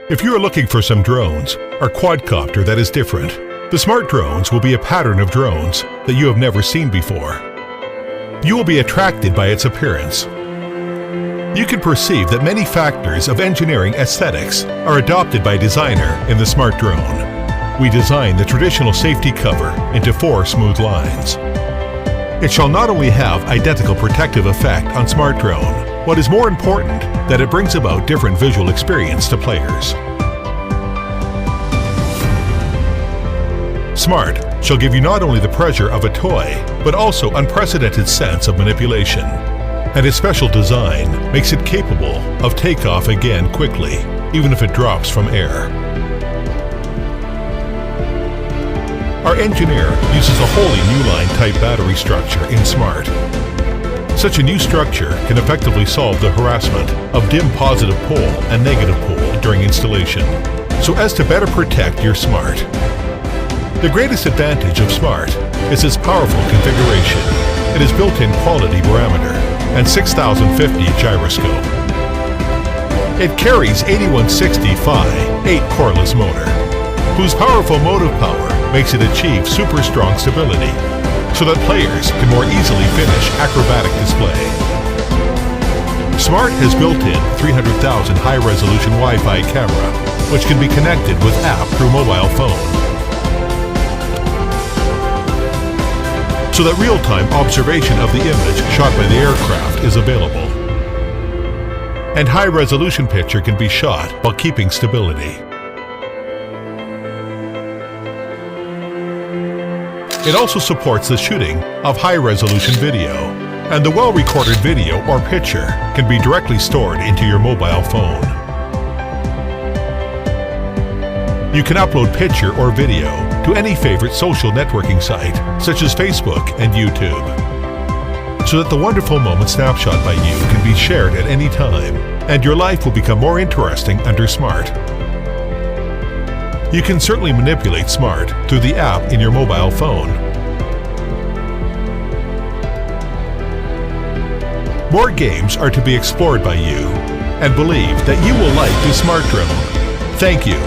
If you are looking for some drones or quadcopter that is different, the smart drones will be a pattern of drones that you have never seen before. You will be attracted by its appearance. You can perceive that many factors of engineering aesthetics are adopted by designer in the smart drone. We designed the traditional safety cover into 4 smooth lines. It shall not only have identical protective effect on smart drone, what is more important, that it brings about different visual experience to players. Smart shall give you not only the pleasure of a toy, but also unprecedented sense of manipulation. And its special design makes it capable of takeoff again quickly, even if it drops from air. Our engineer uses a wholly new line type battery structure in Smart. Such a new structure can effectively solve the harassment of dim positive pole and negative pole during installation, so as to better protect your Smart. The greatest advantage of Smart is its powerful configuration. It is built-in quality barometer and 6050 gyroscope. It carries 8160 Phi 8 coreless motor, whose powerful motive power makes it achieve super strong stability, so that players can more easily finish acrobatic display. Smart has built-in 300,000 high-resolution Wi-Fi camera, which can be connected with app through mobile phone, so that real-time observation of the image shot by the aircraft is available. And high-resolution picture can be shot while keeping stability. It also supports the shooting of high-resolution video, and the well-recorded video or picture can be directly stored into your mobile phone. You can upload picture or video to any favorite social networking site, such as Facebook and YouTube, so that the wonderful moment snapshot by you can be shared at any time, and your life will become more interesting under Smart. You can certainly manipulate Smart through the app in your mobile phone. More games are to be explored by you, and believe that you will like the Smart Drone. Thank you.